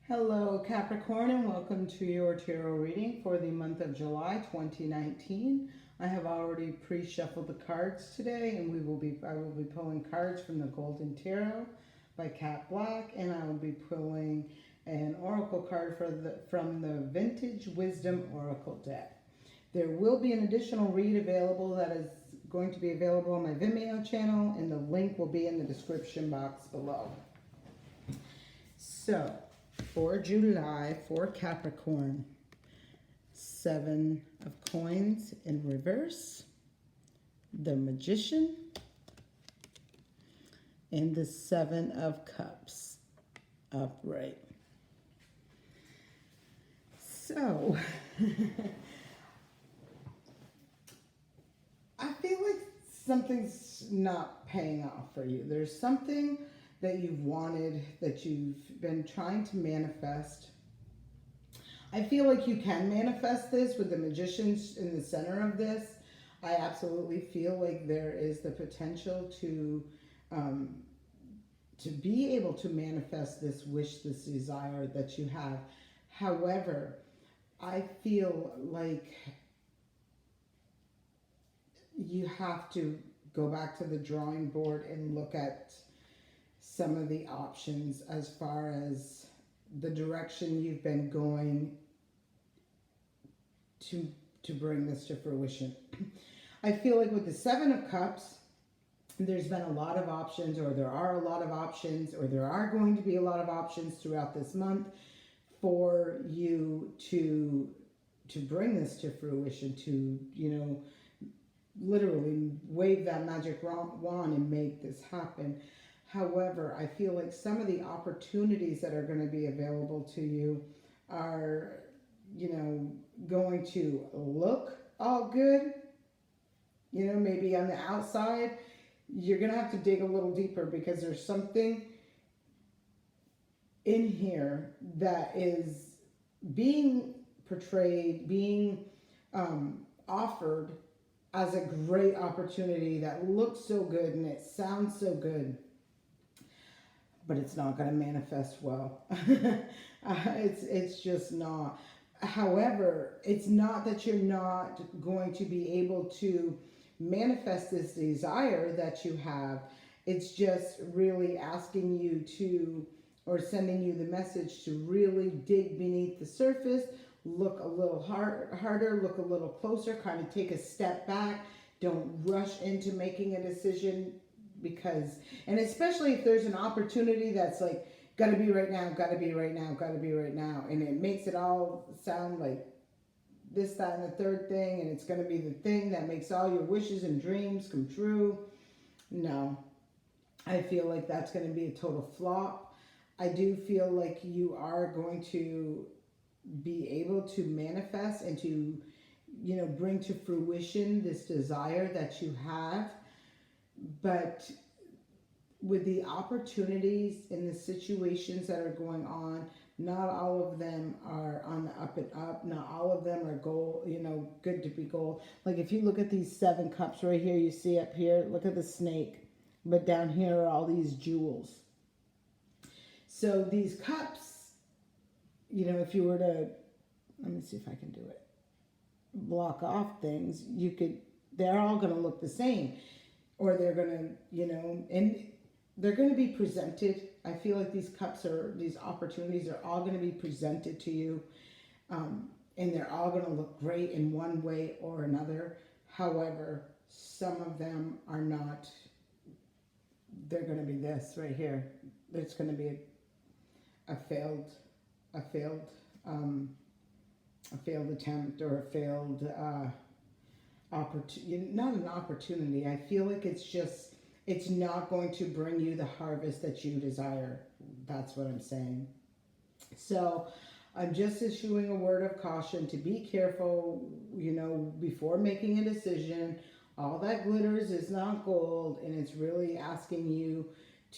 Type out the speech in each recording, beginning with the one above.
Hello Capricorn, and welcome to your tarot reading for the month of July 2019. I have already pre-shuffled the cards today, and I will be pulling cards from the Golden Tarot by Cat Black, and I will be pulling an oracle card from the Vintage Wisdom Oracle deck. There will be an additional read available that is going to be available on my Vimeo channel, and the link will be in the description box below. So, for July, for Capricorn, 7 of Coins in reverse, the Magician, and the 7 of Cups upright. So, I feel like something's not paying off for you. There's something that you've wanted, that you've been trying to manifest. I feel like you can manifest this with the Magician in the center of this. I absolutely feel like there is the potential to be able to manifest this wish, this desire that you have. However, I feel like you have to go back to the drawing board and look at some of the options as far as the direction you've been going to bring this to fruition. I feel like with the 7 of Cups, there's been a lot of options, or there are a lot of options, or there are going to be a lot of options throughout this month for you to bring this to fruition, to, literally wave that magic wand and make this happen. However, I feel like some of the opportunities that are going to be available to you are, going to look all good. Maybe on the outside, you're going to have to dig a little deeper, because there's something in here that is being portrayed, being offered as a great opportunity that looks so good and it sounds so good, but it's not going to manifest well. It's just not. However, it's not that you're not going to be able to manifest this desire that you have. It's just really asking you to, or sending you the message to really dig beneath the surface, look a little harder, look a little closer, kind of take a step back. Don't rush into making a decision, because, and especially if there's an opportunity that's like, gotta be right now, gotta be right now, gotta be right now, and it makes it all sound like this, that, and the third thing, and it's gonna be the thing that makes all your wishes and dreams come true. No, I feel like that's gonna be a total flop. I do feel like you are going to be able to manifest and to, bring to fruition this desire that you have. But with the opportunities and the situations that are going on, not all of them are on the up and up. Not all of them are good to be gold. Like if you look at these 7 cups right here, you see up here, look at the snake. But down here are all these jewels. So these cups, if you were to, let me see if I can do it, block off things, they're all going to look the same. Or they're going to, and they're going to be presented. I feel like these opportunities are all going to be presented to you. And they're all going to look great in one way or another. However, some of them are not. They're going to be this right here. There's going to be a failed attempt, or a failed opportunity. Not an opportunity. I feel like it's not going to bring you the harvest that you desire. That's what I'm saying. So I'm just issuing a word of caution to be careful, before making a decision. All that glitters is not gold, and it's really asking you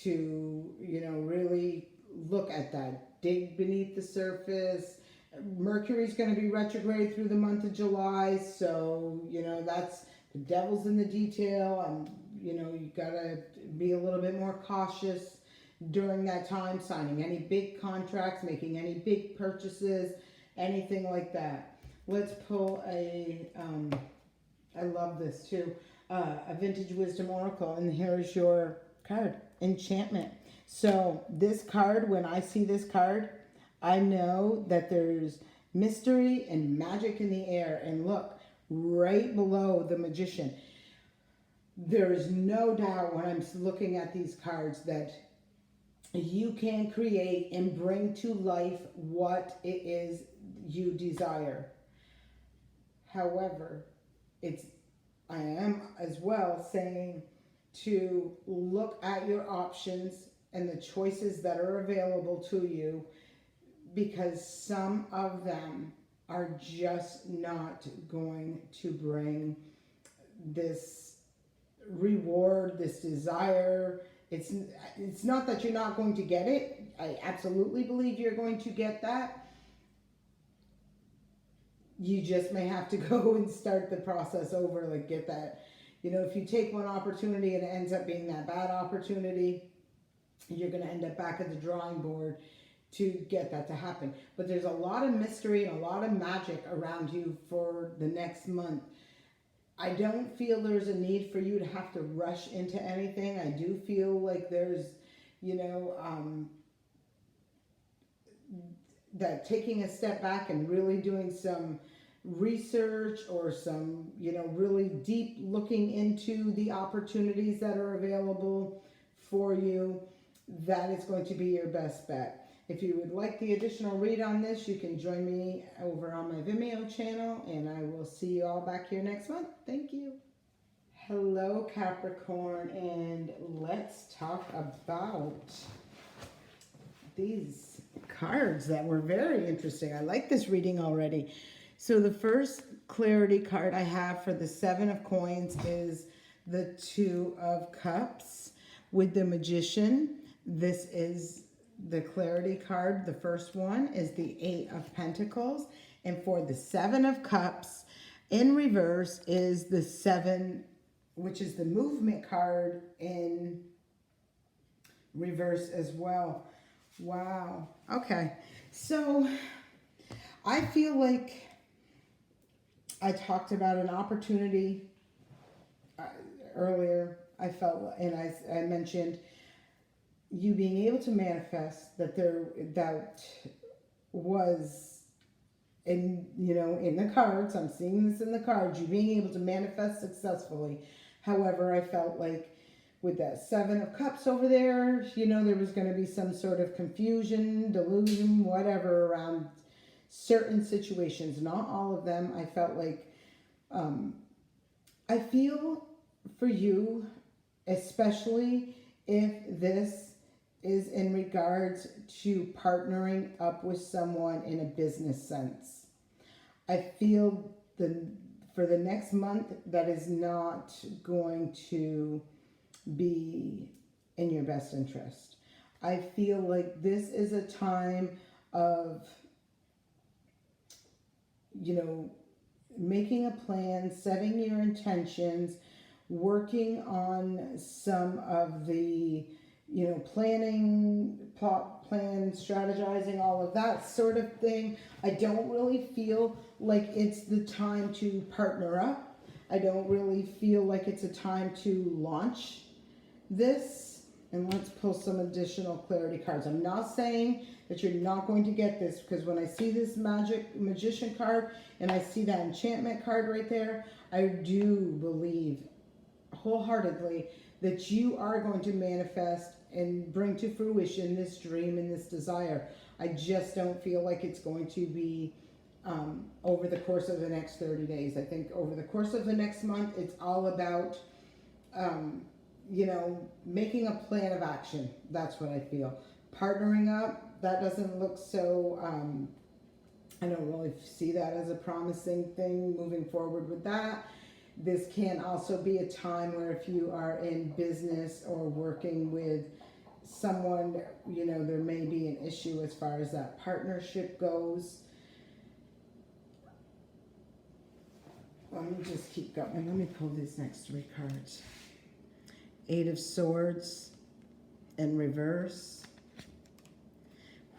to, really look at that, dig beneath the surface. Mercury's going to be retrograde through the month of July, so, that's the devil's in the detail. You gotta be a little bit more cautious during that time, signing any big contracts, making any big purchases, anything like that. Let's pull I love this too, a Vintage Wisdom Oracle, and here's your card, Enchantment. So this card, when I see this card, I know that there's mystery and magic in the air. And look, right below the Magician, there is no doubt when I'm looking at these cards that you can create and bring to life what it is you desire. However, I am as well saying to look at your options and the choices that are available to you, because some of them are just not going to bring this reward, this desire. It's not that you're not going to get it. I absolutely believe you're going to get that. You just may have to go and start the process over, like get that. If you take one opportunity and it ends up being that bad opportunity, you're going to end up back at the drawing board to get that to happen. But there's a lot of mystery and a lot of magic around you for the next month. I don't feel there's a need for you to have to rush into anything. I do feel like there's, that taking a step back and really doing some research or some, really deep looking into the opportunities that are available for you, that is going to be your best bet. If you would like the additional read on this, you can join me over on my Vimeo channel, and I will see you all back here next month. Thank you. Hello, Capricorn, and let's talk about these cards that were very interesting. I like this reading already. So the first clarity card I have for the 7 of Coins is the 2 of Cups with the Magician. This is the clarity card. The first one is the 8 of Pentacles. And for the 7 of Cups, in reverse is the 7, which is the movement card in reverse as well. Wow. Okay. So I feel like I talked about an opportunity earlier. I felt, and I mentioned you being able to manifest that that was in the cards. I'm seeing this in the cards. You being able to manifest successfully. However, I felt like with that 7 of Cups over there, there was going to be some sort of confusion, delusion, whatever around certain situations. Not all of them. I felt like, I feel for you, especially if this is in regards to partnering up with someone in a business sense. I feel for the next month, that is not going to be in your best interest. I feel like this is a time of, making a plan, setting your intentions, working on some of the, planning, plot plan, strategizing, all of that sort of thing. I don't really feel like it's the time to partner up. I don't really feel like it's a time to launch this. And let's pull some additional clarity cards. I'm not saying that you're not going to get this, because when I see this Magician card and I see that Enchantment card right there, I do believe wholeheartedly that you are going to manifest and bring to fruition this dream and this desire. I just don't feel like it's going to be over the course of the next 30 days. I think over the course of the next month, it's all about making a plan of action. That's what I feel. Partnering up, that doesn't look so, I don't really see that as a promising thing moving forward with that. This can also be a time where if you are in business or working with someone, there may be an issue as far as that partnership goes. Let me just keep going. Let me pull these next 3 cards. 8 of Swords in reverse,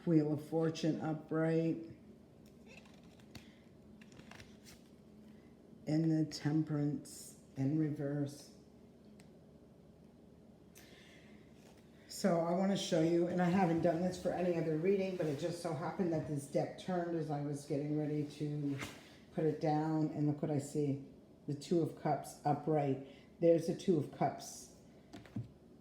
Wheel of Fortune upright, and the Temperance in reverse. So I want to show you, and I haven't done this for any other reading, but it just so happened that this deck turned as I was getting ready to put it down, and look what I see. The Two of Cups upright. There's the Two of Cups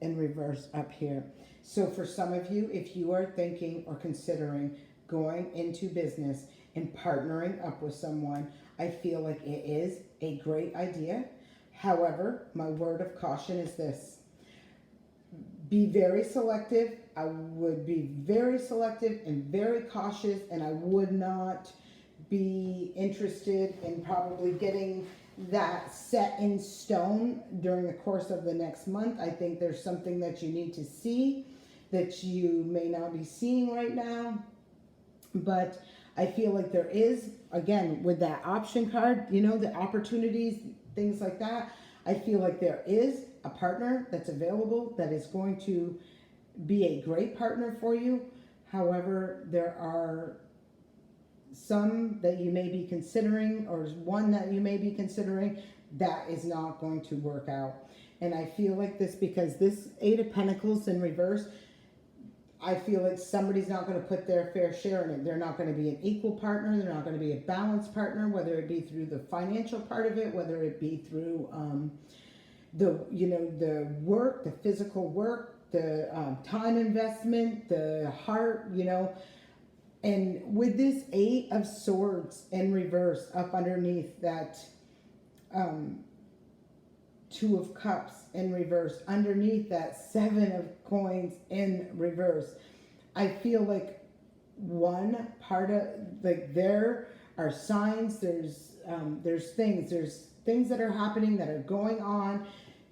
in reverse up here. So for some of you, if you are thinking or considering going into business and partnering up with someone, I feel like it is a great idea. However, my word of caution is this. Be very selective. I would be very selective and very cautious, and I would not be interested in probably getting that set in stone during the course of the next month. I think there's something that you need to see that you may not be seeing right now. But I feel like there is, again, with that option card, you know, the opportunities, things like that. I feel like there is a partner that's available that is going to be a great partner for you. However, there are some that you may be considering, or one that you may be considering, that is not going to work out. And I feel like this, because this Eight of Pentacles in reverse, I feel like somebody's not going to put their fair share in it. They're not going to be an equal partner. They're not going to be a balanced partner, whether it be through the financial part of it, whether it be through the work, the physical work, the time investment, the heart, And with this Eight of Swords in reverse up underneath that Two of Cups in reverse, underneath that Seven of Coins in reverse, I feel like one part of, like, there are signs, there's things that are happening, that are going on,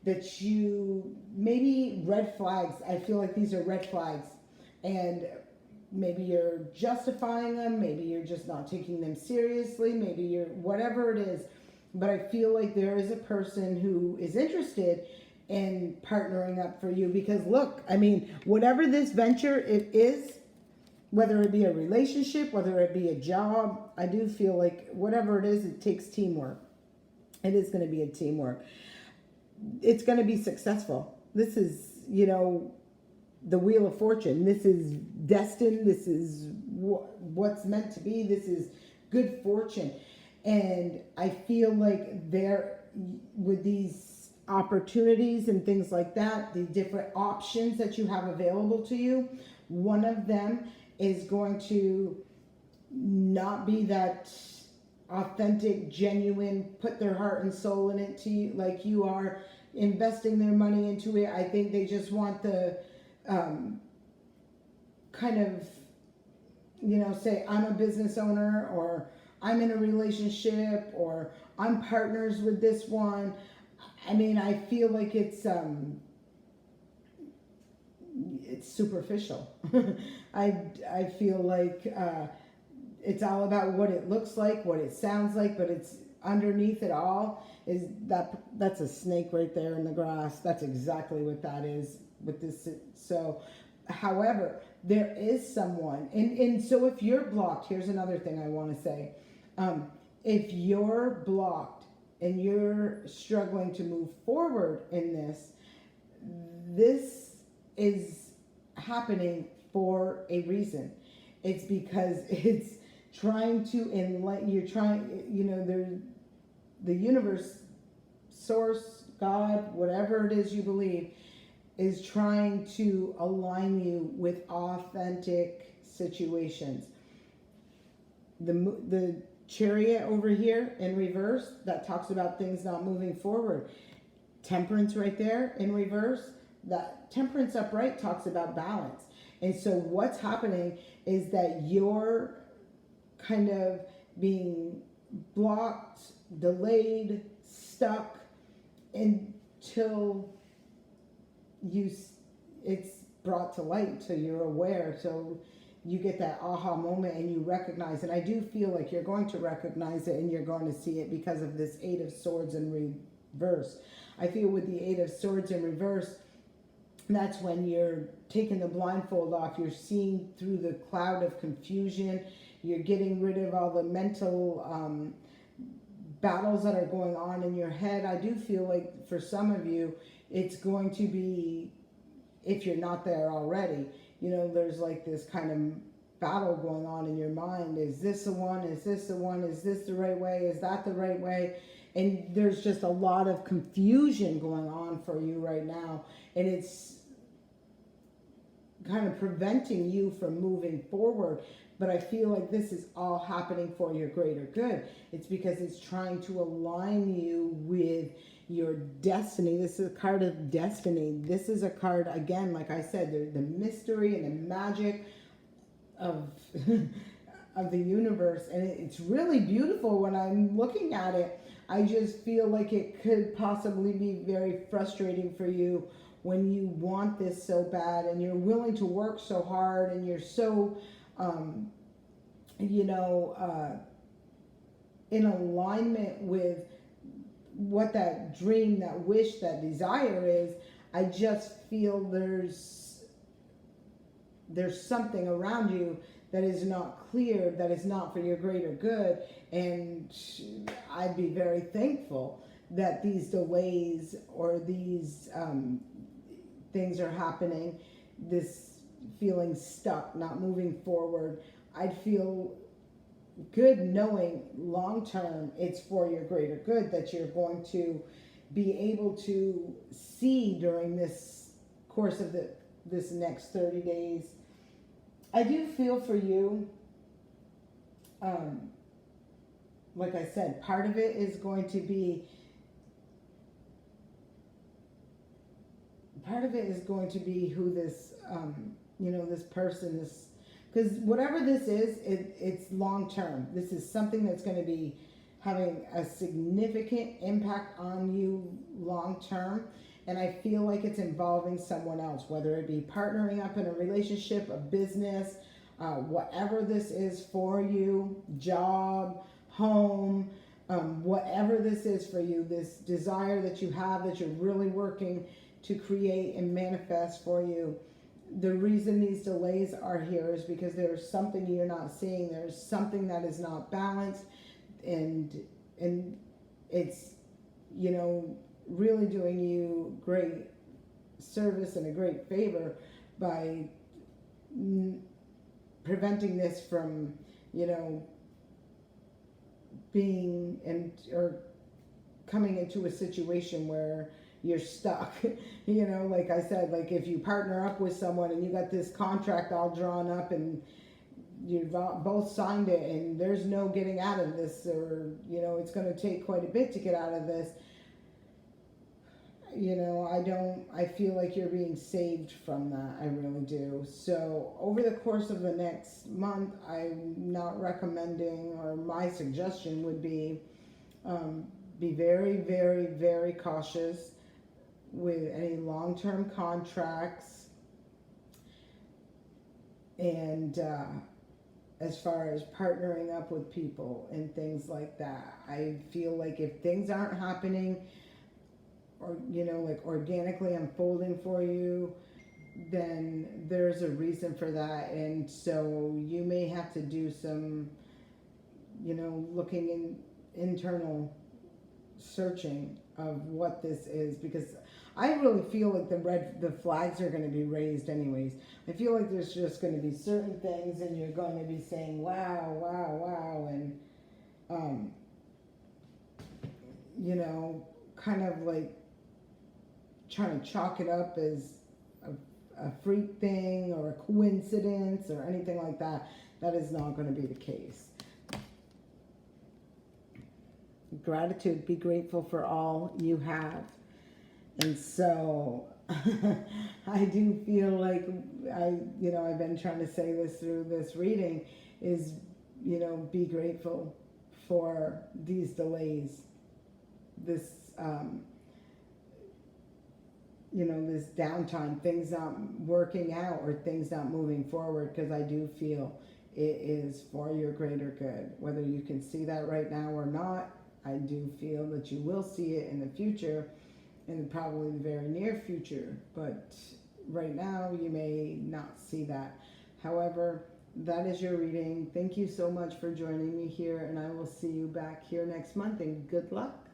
that you, maybe red flags. I feel like these are red flags, and maybe you're justifying them, maybe you're just not taking them seriously, maybe you're, whatever it is. But I feel like there is a person who is interested in partnering up for you, because look, I mean, whatever this venture it is, whether it be a relationship, whether it be a job, I do feel like whatever it is, it takes teamwork. It is going to be a teamwork. It's going to be successful. This is, the Wheel of Fortune. This is destined. This is what's meant to be. This is good fortune. And I feel like there, with these opportunities and things like that, the different options that you have available to you, one of them is going to not be that authentic, genuine, put their heart and soul in it to you, like you are investing their money into it. I think they just want the kind of, say, I'm a business owner, or I'm in a relationship, or I'm partners with this one. I mean, I feel like it's superficial. I feel like it's all about what it looks like, what it sounds like, but it's underneath it all is that's a snake right there in the grass. That's exactly what that is with this. So, however, there is someone, and so if you're blocked, here's another thing I want to say. If you're blocked and you're struggling to move forward in this is happening for a reason. It's because it's trying to enlighten, you're trying, the universe, source, God, whatever it is you believe, is trying to align you with authentic situations. The Chariot over here in reverse, that talks about things not moving forward. Temperance right there in reverse, that Temperance upright talks about balance. And so what's happening is that you're kind of being blocked, delayed, stuck until it's brought to light, till you're aware, till you get that aha moment and you recognize. And I do feel like you're going to recognize it and you're going to see it because of this Eight of Swords in reverse. I feel with the Eight of Swords in reverse, That's when you're taking the blindfold off. You're seeing through the cloud of confusion. You're getting rid of all the mental battles that are going on in your head. I do feel like for some of you, it's going to be, if you're not there already, you know, there's like this kind of battle going on in your mind. Is this the one? Is this the one? Is this the right way? Is that the right way? And there's just a lot of confusion going on for you right now. And it's kind of preventing you from moving forward. But I feel like this is all happening for your greater good. It's because it's trying to align you with your destiny. This is a card of destiny. This is a card, again, like I said, the mystery and the magic of of the universe. And it's really beautiful when I'm looking at it. I just feel like it could possibly be very frustrating for you when you want this so bad and you're willing to work so hard and you're so in alignment with what that dream, that wish, that desire is. I just feel there's something around you that is not clear, that is not for your greater good. And I'd be very thankful that these delays or these things are happening, this feeling stuck, not moving forward. I'd feel good knowing long term it's for your greater good, that you're going to be able to see during this course of this next 30 days. I do feel for you, like I said, part of it is going to be who this, this person, because whatever this is, it's long term. This is something that's going to be having a significant impact on you long term. And I feel like it's involving someone else, whether it be partnering up in a relationship, a business, whatever this is for you, job, home, whatever this is for you, this desire that you have, that you're really working to create and manifest for you. The reason these delays are here is because there's something you're not seeing. There's something that is not balanced, and it's, really doing you great service and a great favor by preventing this from, being or coming into a situation where you're stuck. Like I said, like if you partner up with someone and you got this contract all drawn up and you've both signed it and there's no getting out of this, or it's going to take quite a bit to get out of this. I feel like you're being saved from that. I really do. So over the course of the next month, I'm not recommending, or my suggestion would be very, very, very cautious with any long-term contracts. And as far as partnering up with people and things like that, I feel like if things aren't happening, or like organically unfolding for you, then there's a reason for that. And so you may have to do some looking in internal searching of what this is, because I really feel like the flags are going to be raised anyways. I feel like there's just going to be certain things and you're going to be saying wow, wow, wow, and kind of like trying to chalk it up as a freak thing or a coincidence or anything like that. That is not going to be the case. Gratitude, be grateful for all you have. And so I do feel like I've been trying to say this through this reading is, be grateful for these delays, this this downtime, things not working out or things not moving forward, because I do feel it is for your greater good. Whether you can see that right now or not, I do feel that you will see it in the future, in probably the very near future. But right now you may not see that. However, that is your reading. Thank you so much for joining me here, and I will see you back here next month, and good luck.